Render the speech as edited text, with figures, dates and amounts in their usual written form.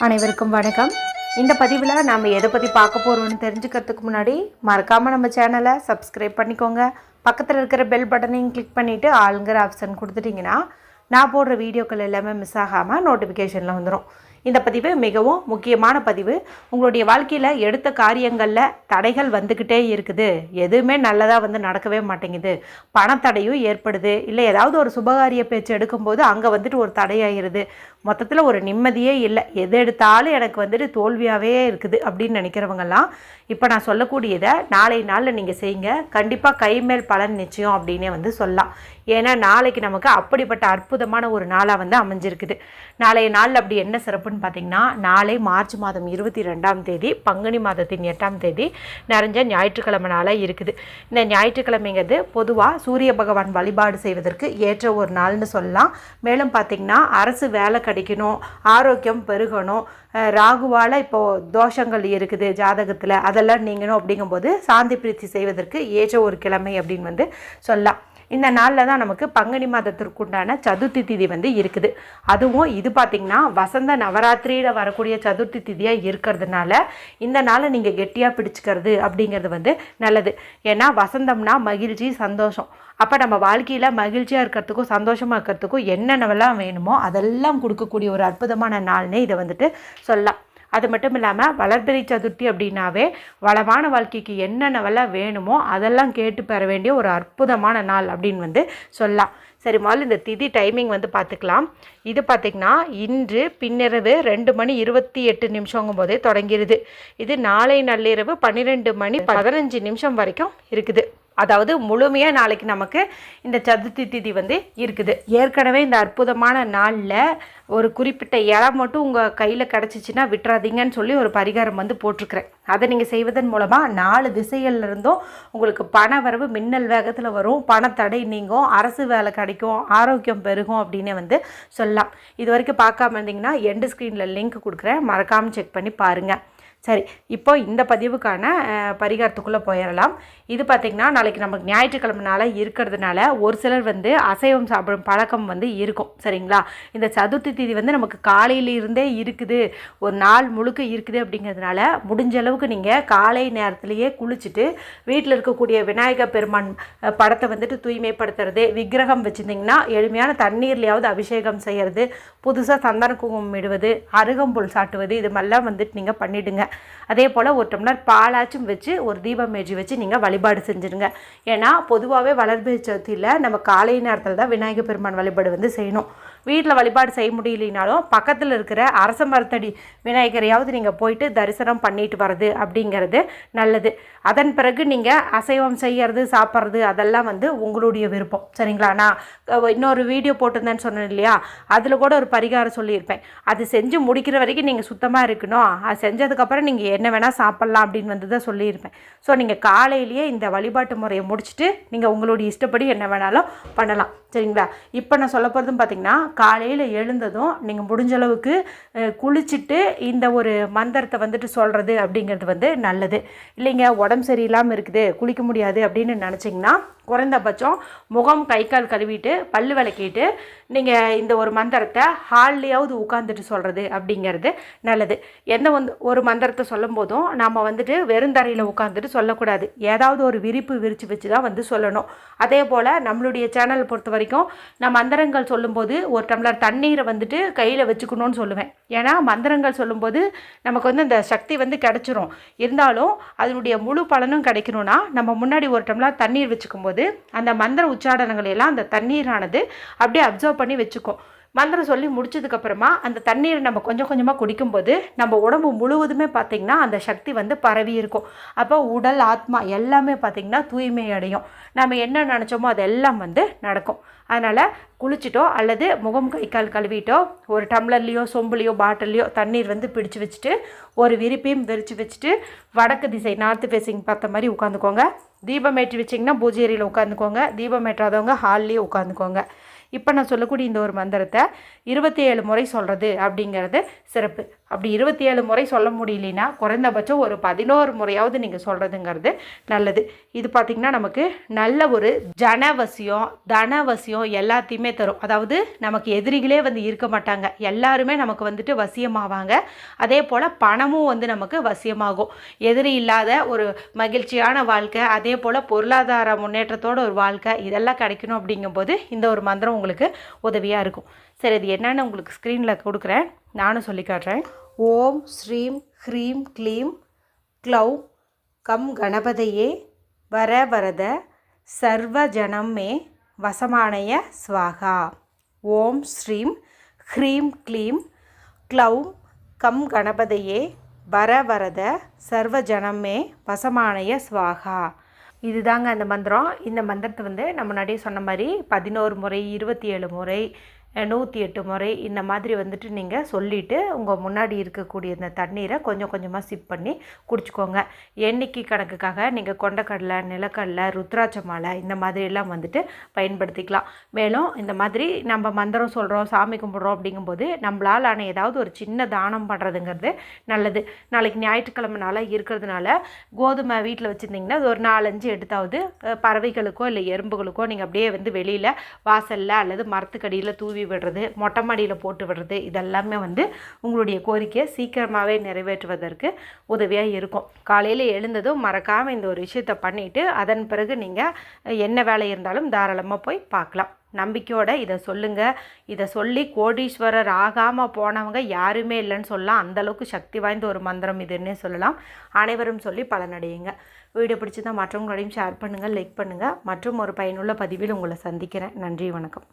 அனைவருக்கும் வணக்கம். இந்த பதிவில் நாம் எதை பற்றி பார்க்க போகிறோம்னு தெரிஞ்சுக்கிறதுக்கு முன்னாடி மறக்காமல் நம்ம சேனலை சப்ஸ்கிரைப் பண்ணிக்கோங்க. பக்கத்தில் இருக்கிற பெல் பட்டனையும் கிளிக் பண்ணிவிட்டு ஆளுங்கிற ஆப்ஷன் கொடுத்துட்டிங்கன்னா நான் போடுற வீடியோக்கள் எல்லாமே மிஸ் ஆகாமல் நோட்டிஃபிகேஷனில் வந்துடும். இந்த பதிவு மிகவும் முக்கியமான பதிவு. உங்களுடைய வாழ்க்கையில் எடுத்த காரியங்களில் தடைகள் வந்துக்கிட்டே இருக்குது, எதுவுமே நல்லதாக நடக்கவே மாட்டேங்குது, பணத்தடையும் ஏற்படுது, இல்லை ஏதாவது ஒரு சுபகாரிய பேச்சு எடுக்கும்போது அங்கே ஒரு தடையாகிடுது, மொத்தத்தில் ஒரு நிம்மதியே இல்லை, எது எடுத்தாலும் எனக்கு தோல்வியாகவே இருக்குது அப்படின்னு நினைக்கிறவங்கெல்லாம் இப்போ நான் சொல்லக்கூடியதை நாளை நாளில் நீங்கள் செய்யுங்க. கண்டிப்பாக கைமேல் பலன் நிச்சயம் அப்படின்னே சொல்லலாம். ஏன்னா நாளைக்கு நமக்கு அப்படிப்பட்ட அற்புதமான ஒரு நாளாக அமைஞ்சிருக்குது. நாளைய நாளில் அப்படி என்ன சிறப்புன்னு பார்த்திங்கன்னா, நாளை மார்ச் மாதம் 22ஆம் தேதி பங்குனி மாதத்தின் 8ஆம் தேதி நிறைஞ்ச ஞாயிற்றுக்கிழமை நாளாக இருக்குது. இந்த ஞாயிற்றுக்கிழமைங்கிறது பொதுவாக சூரிய பகவான் வழிபாடு செய்வதற்கு ஏற்ற ஒரு நாள்னு சொல்லலாம். மேலும் பார்த்திங்கன்னா அரசு வேலை கிடைக்கணும், ஆரோக்கியம் பெருகணும், ராகுவால் இப்போது தோஷங்கள் இருக்குது ஜாதகத்தில், அதெல்லாம் நீங்கணும் அப்படிங்கும்போது சாந்தி பிரீத்தி செய்வதற்கு ஏற்ற ஒரு கிழமை அப்படின்னு சொல்லலாம். இந்த நாளில் தான் நமக்கு பங்குனி மாதத்திற்குண்டான சதுர்த்தி திதி இருக்குது. அதுவும் இது பார்த்திங்கன்னா வசந்த நவராத்திரியில் வரக்கூடிய சதுர்த்தி திதியாக இருக்கிறதுனால இந்த நாளை நீங்கள் கெட்டியாக பிடிச்சிக்கிறது அப்படிங்கிறது நல்லது. ஏன்னா வசந்தம்னா மகிழ்ச்சி, சந்தோஷம். அப்போ நம்ம வாழ்க்கையில் மகிழ்ச்சியாக இருக்கிறதுக்கும் சந்தோஷமாக இருக்கிறதுக்கும் என்னென்னவெல்லாம் வேணுமோ அதெல்லாம் கொடுக்கக்கூடிய ஒரு அற்புதமான நாள்னே இதை சொல்லலாம். அது மட்டும் இல்லாமல் வளர்பிறை சதுர்த்தி அப்படின்னாவே வளமான வாழ்க்கைக்கு என்னென்னவெல்லாம் வேணுமோ அதெல்லாம் கேட்டு பெற வேண்டிய ஒரு அற்புதமான நாள் அப்படின்னு சொல்லலாம். சரி, முதல்ல இந்த திதி டைமிங் பார்த்துக்கலாம். இது பார்த்திங்கன்னா இன்று பின்னிரவு 2:28 போதே தொடங்கிடுது. இது நாளை நள்ளிரவு 12:15 வரைக்கும் இருக்குது. அதாவது முழுமையாக நாளைக்கு நமக்கு இந்த சதுர்த்தி திதி இருக்குது. ஏற்கனவே இந்த அற்புதமான நாளில் ஒரு குறிப்பிட்ட இலை மட்டும் உங்கள் கையில் கிடச்சிச்சின்னா விட்டுறாதீங்கன்னு சொல்லி ஒரு பரிகாரம் போட்டிருக்கிறேன். அதை நீங்கள் செய்வதன் மூலமாக 4 திசைகள்லேருந்தும் உங்களுக்கு பண வரவு மின்னல் வேகத்தில் வரும், பணத்தடை நீங்கும், அரசு வேலை கிடைக்கும், ஆரோக்கியம் பெருகும் அப்படின்னு சொல்லலாம். இது வரைக்கும் பார்க்காம இருந்தீங்கன்னா எண்டு ஸ்க்ரீனில் லிங்க் கொடுக்குறேன், மறக்காமல் செக் பண்ணி பாருங்கள். சரி, இப்போ இந்த பதிவுக்கான பரிகாரத்துக்குள்ளே போயிடலாம். இது பார்த்திங்கன்னா நாளைக்கு நமக்கு ஞாயிற்றுக்கிழமை நாளாக இருக்கிறதுனால ஒரு சிலர் அசைவம் சாப்பிடும் பழக்கம் இருக்கும். சரிங்களா? இந்த சதுர்த்தி திதி நமக்கு காலையிலிருந்தே இருக்குது, ஒரு நாள் முழுக்க இருக்குது. அப்படிங்கிறதுனால முடிஞ்ச அளவுக்கு நீங்கள் காலை நேரத்துலேயே குளிச்சுட்டு வீட்டில் இருக்கக்கூடிய விநாயகர் பெருமான் படத்தை தூய்மைப்படுத்துறது, விக்கிரகம் வச்சுருந்திங்கன்னா எளிமையான தண்ணீர்லையாவது அபிஷேகம் செய்கிறது, புதுசாக சந்தன குங்குமம் இடுவது, அருகம்புல் சாட்டுவது, இது மாதிரிலாம் நீங்கள் பண்ணிவிடுங்க. அதே போல் ஒரு டம்ளர் பாலாச்சும் வச்சு ஒரு தீபம் ஏற்றி வச்சு நீங்கள் வழிபாடு செஞ்சுருங்க. ஏன்னா பொதுவாகவே வளர்பிறை சதுர்த்தியில் நம்ம காலை நேரத்தில் தான் விநாயகர் பெருமான் வழிபாடு செய்யணும். வீட்டில் வழிபாடு செய்ய முடியலனாலும் பக்கத்தில் இருக்கிற அரச மரத்தடி விநாயகரையாவது நீங்கள் போயிட்டு தரிசனம் பண்ணிட்டு வர்றது அப்படிங்கிறது நல்லது. அதன் பிறகு நீங்கள் அசைவம் செய்கிறது, சாப்பிட்றது அதெல்லாம் உங்களுடைய விருப்பம். சரிங்களா? நான் இன்னொரு வீடியோ போட்டிருந்தேன்னு சொன்னேன் இல்லையா, அதில் கூட ஒரு பரிகாரம் சொல்லியிருப்பேன். அது செஞ்சு முடிக்கிற வரைக்கும் நீங்கள் சுத்தமாக இருக்கணும், அது செஞ்சதுக்கப்புறம் நீங்கள் என்ன வேணால் சாப்பிட்லாம் அப்படின்னு தான் சொல்லியிருப்பேன். ஸோ நீங்கள் காலையிலேயே இந்த வழிபாட்டு முறையை முடிச்சுட்டு நீங்கள் உங்களுடைய இஷ்டப்படி என்ன வேணாலும் பண்ணலாம். சரிங்களா? இப்போ நான் சொல்ல போகிறதும் பார்த்திங்கன்னா, காலையில் எழுந்ததும் நீங்கள் முடிஞ்ச அளவுக்கு குளிச்சுட்டு இந்த ஒரு மந்திரத்தை சொல்கிறது அப்படிங்கிறது நல்லது. இல்லைங்க உடம்பு சரியில்லாமல் இருக்குது, குளிக்க முடியாது அப்படின்னு நினச்சிங்கன்னா குறைந்தபட்சம் முகம் கை கால் கழுவிட்டு பல்லு விளக்கிட்டு நீங்கள் இந்த ஒரு மந்திரத்தை ஹால்லையாவது உட்காந்துட்டு சொல்கிறது அப்படிங்கிறது நல்லது. எந்த ஒரு மந்திரத்தை சொல்லும் போதும் நாம் வெறுந்தரையில் உட்காந்துட்டு சொல்லக்கூடாது, ஏதாவது ஒரு விரிப்பு விரித்து வச்சு தான் சொல்லணும். அதே போல் நம்மளுடைய சேனலை பொறுத்த வரைக்கும் நான் மந்திரங்கள் சொல்லும்போது ஒரு டம்ளர் தண்ணீரை கையில் வச்சுக்கணும்னு சொல்லுவேன். ஏன்னா மந்திரங்கள் சொல்லும்போது நமக்கு அந்த சக்தி கிடைச்சிரும். இருந்தாலும் அதனுடைய முழு பலனும் கிடைக்கணும்னா நம்ம முன்னாடி ஒரு டம்ளர் தண்ணீர் வச்சுக்கும் போது அந்த மந்திர உச்சாடனங்களை எல்லாம் அந்த தண்ணீரானது அப்படியே அப்சர்வ் பண்ணி வச்சுக்கும். மந்திரம் சொல்லி முடிச்சதுக்கப்புறமா அந்த தண்ணீரை நம்ம கொஞ்சம் கொஞ்சமாக குடிக்கும்போது நம்ம உடம்பு முழுவதுமே பார்த்திங்கன்னா அந்த சக்தி பரவி இருக்கும். அப்போ உடல் ஆத்மா எல்லாமே பார்த்திங்கன்னா தூய்மை அடையும். நம்ம என்ன நினச்சோமோ அதெல்லாம் நடக்கும். அதனால் குளிச்சிட்டோ அல்லது முகம் கை கால் கழுவிட்டோ ஒரு டம்ளர்லேயோ சொம்புலையோ பாட்டிலையோ தண்ணீர் பிடிச்சி வச்சுட்டு ஒரு விரிப்பையும் விரித்து வச்சுட்டு வடக்கு திசை நார்த்து ஃபேஸிங் பார்த்த மாதிரி உட்காந்துக்கோங்க. தீபம் ஏற்றி வச்சிங்கன்னா பூஜை அறையில் உட்காந்துக்கோங்க, தீபம் ஏற்றாதவங்க ஹால்லேயே உட்காந்துக்கோங்க. இப்போ நான் சொல்லக்கூடிய இந்த ஒரு மந்திரத்தை 27 முறை சொல்கிறது அப்படிங்கிறது சிறப்பு. அப்படி 27 முறை சொல்ல முடியலனா குறைந்தபட்சம் ஒரு 11 முறையாவது நீங்கள் சொல்கிறதுங்கிறது நல்லது. இது பார்த்திங்கன்னா நமக்கு நல்ல ஒரு ஜனவசியம் தனவசியம் எல்லாத்தையுமே தரும். அதாவது நமக்கு எதிரிகளே வந்து இருக்க மாட்டாங்க, எல்லாருமே நமக்கு வந்துட்டு வசியமாவாங்க. அதே போல் பணமும் வந்து நமக்கு வசியமாகும். எதிரி இல்லாத ஒரு மகிழ்ச்சியான வாழ்க்கை, அதே போல் பொருளாதார முன்னேற்றத்தோட ஒரு வாழ்க்கை, இதெல்லாம் கிடைக்கணும். அப்படிங்கும்போது இந்த ஒரு மந்திரம் உங்களுக்கு உதவியாக இருக்கும். சரி, இது என்னென்னு உங்களுக்கு ஸ்க்ரீனில் கொடுக்குறேன், நானும் சொல்லி காட்டுறேன். ஓம் ஸ்ரீம் ஹ்ரீம் க்ளீம் க்ளௌ கம் கணபதையே வர வரத சர்வ ஜனம் மே வசமானய ஸ்வாகா. ஓம் ஸ்ரீம் ஹ்ரீம் க்ளீம் க்ளௌ கம் கணபதையே வர வரத சர்வ ஜனம் மே வசமானய ஸ்வாகா. இதுதாங்க அந்த மந்திரம். இந்த மந்திரத்தை வந்து நம்ம முன்னாடியே சொன்ன மாதிரி 11 முறை 27 முறை 108 முறை இந்த மாதிரி வந்துட்டு நீங்கள் சொல்லிவிட்டு உங்கள் முன்னாடி இருக்கக்கூடிய இந்த தண்ணீரை கொஞ்சம் கொஞ்சமாக சிப் பண்ணி குடிச்சிக்கோங்க. எண்ணிக்கை கணக்குக்காக நீங்கள் கொண்டக்கடலை, நிலக்கடலை, ருத்ராட்ச மாலை இந்த மாதிரியெல்லாம் வந்துட்டு பயன்படுத்திக்கலாம். மேலும் இந்த மாதிரி நம்ம மந்திரம் சொல்கிறோம், சாமி கும்பிட்றோம் அப்படிங்கும்போது நம்மளால் ஆனால் ஏதாவது ஒரு சின்ன தானம் பண்ணுறதுங்கிறது நல்லது. நாளைக்கு ஞாயிற்றுக்கிழமை நாளாக இருக்கிறதுனால கோதுமை வீட்டில் வச்சுருந்திங்கன்னா அது ஒரு 4-5 எடுத்தாவது பறவைகளுக்கோ இல்லை எறும்புகளுக்கோ நீங்கள் அப்படியே வந்து வெளியில் வாசலில் அல்லது மரத்துக்கடியில் தூவி விடுறது, மொட்டை மாடியில் போட்டு விடுறது, இதெல்லாமே வந்து உங்களுடைய கோரிக்கையை சீக்கிரமாகவே நிறைவேற்றுவதற்கு உதவியாக இருக்கும். காலையில் எழுந்ததும் மறக்காமல் இந்த ஒரு விஷயத்தை பண்ணிவிட்டு அதன் பிறகு நீங்கள் என்ன வேலை இருந்தாலும் தாராளமாக போய் பார்க்கலாம். நம்பிக்கையோடு இதை சொல்லுங்கள். இதை சொல்லி கோடீஸ்வரர் ஆகாமல் போனவங்க யாருமே இல்லைன்னு சொல்லலாம். அந்தளவுக்கு சக்தி வாய்ந்த ஒரு மந்திரம் இதுன்னே சொல்லலாம். அனைவரும் சொல்லி பலனடையுங்க. வீடியோ பிடிச்சிருந்தால் மற்றவங்களோடையும் ஷேர் பண்ணுங்கள், லைக் பண்ணுங்கள். மற்றும் ஒரு பயனுள்ள பதிவில் உங்களை சந்திக்கிறேன். நன்றி, வணக்கம்.